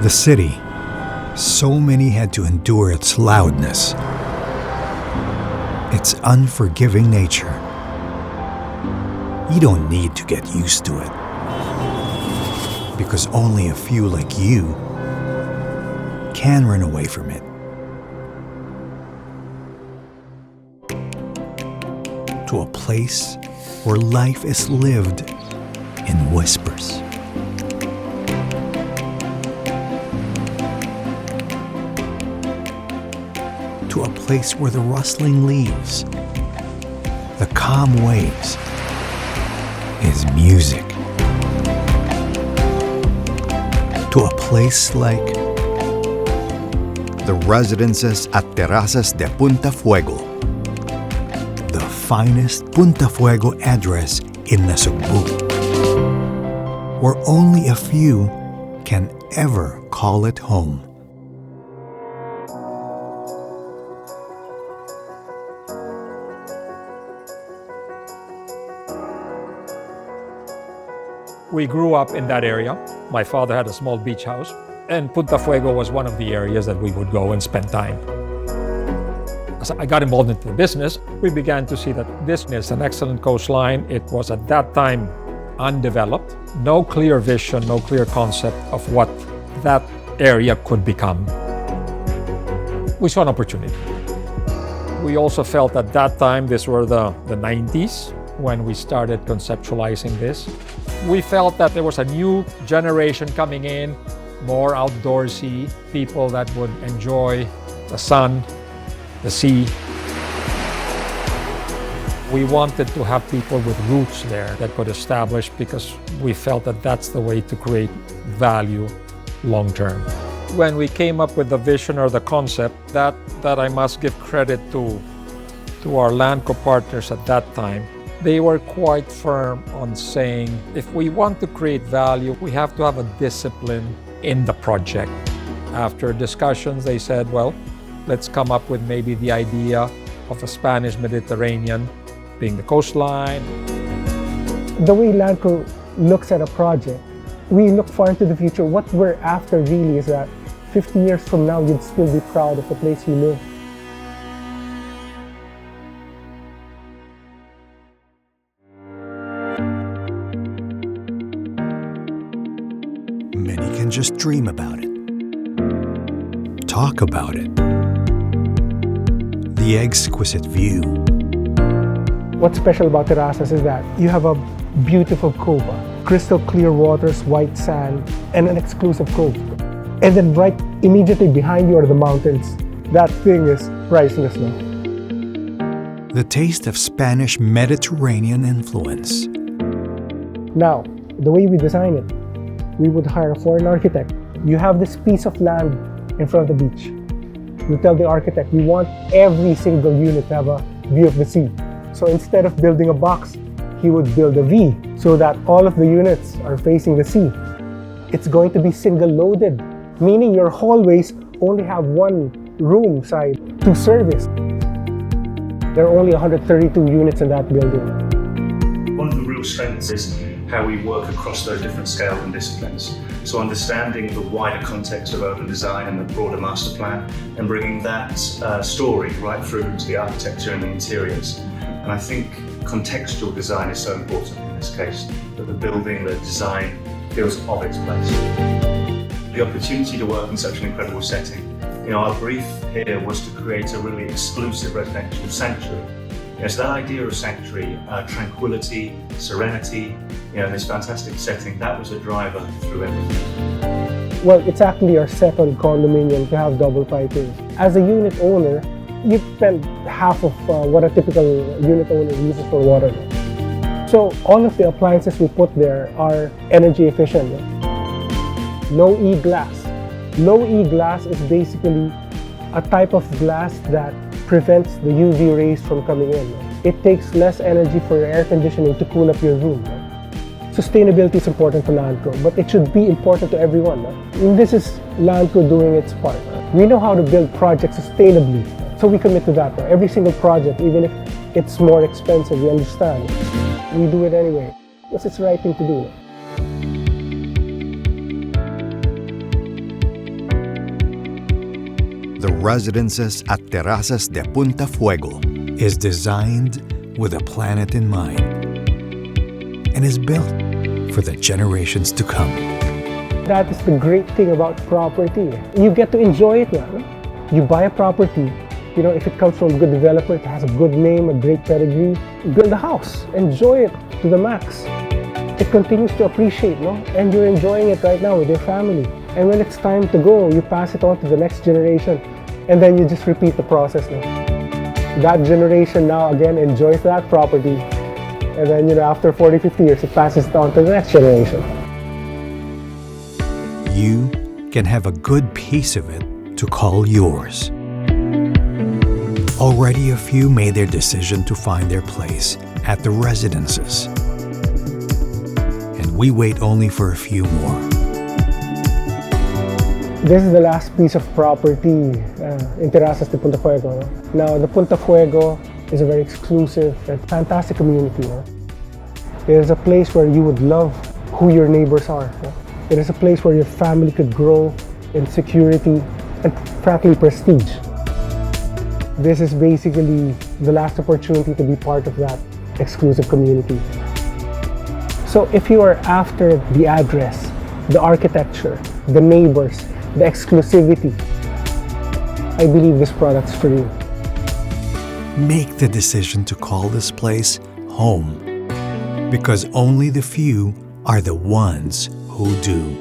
The city, so many had to endure its loudness, its unforgiving nature. You don't need to get used to it, because only a few like you can run away from it. To a place where life is lived in whispers. To a place where the rustling leaves, the calm waves, is music. To a place like the residences at Terrazas De Punta Fuego, the finest Punta Fuego address in Nasugbu, where only a few can ever call it home. We grew up in that area. My father had a small beach house, and Punta Fuego was one of the areas that we would go and spend time. As I got involved into the business, we began to see that this is an excellent coastline. It was at that time undeveloped, no clear vision, no clear concept of what that area could become. We saw an opportunity. We also felt at that time, these were the 90s, when we started conceptualizing this. We felt that there was a new generation coming in, more outdoorsy, people that would enjoy the sun, the sea. We wanted to have people with roots there that could establish, because we felt that that's the way to create value long term. When we came up with the vision or the concept, that I must give credit to our land co-partners at that time. They were quite firm on saying, if we want to create value, we have to have a discipline in the project. After discussions, they said, well, let's come up with maybe the idea of a Spanish Mediterranean being the coastline. The way Landco looks at a project, we look far into the future. What we're after really is that 50 years from now, you'd still be proud of the place you live. Many can just dream about it, talk about it. The exquisite view. What's special about Terrazas is that you have a beautiful cove, crystal clear waters, white sand, and an exclusive cove. And then right immediately behind you are the mountains. That thing is priceless, no? The taste of Spanish Mediterranean influence. Now, the way we design it, we would hire a foreign architect. You have this piece of land in front of the beach. You tell the architect, we want every single unit to have a view of the sea. So instead of building a box, he would build a V so that all of the units are facing the sea. It's going to be single loaded, meaning your hallways only have one room side to service. There are only 132 units in that building. One of the real strengths is how we work across those different scales and disciplines. So understanding the wider context of urban design and the broader master plan, and bringing that story right through to the architecture and the interiors. And I think contextual design is so important in this case, that the building, the design feels of its place. The opportunity to work in such an incredible setting. Our brief here was to create a really exclusive residential sanctuary. So that idea of sanctuary, tranquility, serenity, this fantastic setting, that was a driver through everything. Well, it's actually our second condominium to have double piping. As a unit owner, you spend half of what a typical unit owner uses for water. So all of the appliances we put there are energy efficient. Low E glass. Low E glass is basically a type of glass that prevents the UV rays from coming in. It takes less energy for your air conditioning to cool up your room. Sustainability is important to Landco, but it should be important to everyone. And this is Landco doing its part. We know how to build projects sustainably, so we commit to that. Every single project, even if it's more expensive, we understand. We do it anyway, because it's the right thing to do. The residences at Terrazas De Punta Fuego is designed with a planet in mind and is built for the generations to come. That is the great thing about property. You get to enjoy it now. You buy a property, if it comes from a good developer, it has a good name, a great pedigree, build a house, enjoy it to the max. It continues to appreciate, and you're enjoying it right now with your family. And when it's time to go, you pass it on to the next generation, and then you just repeat the process now. That generation now again enjoys that property, and then after 40, 50 years, it passes it on to the next generation. You can have a good piece of it to call yours. Already a few made their decision to find their place at the residences. And we wait only for a few more. This is the last piece of property in Terrazas de Punta Fuego. Now, the Punta Fuego is a very exclusive and fantastic community. It is a place where you would love who your neighbors are. It is a place where your family could grow in security and frankly prestige. This is basically the last opportunity to be part of that exclusive community. So if you are after the address, the architecture, the neighbors, the exclusivity, I believe this product's for you. Make the decision to call this place home, because only the few are the ones who do.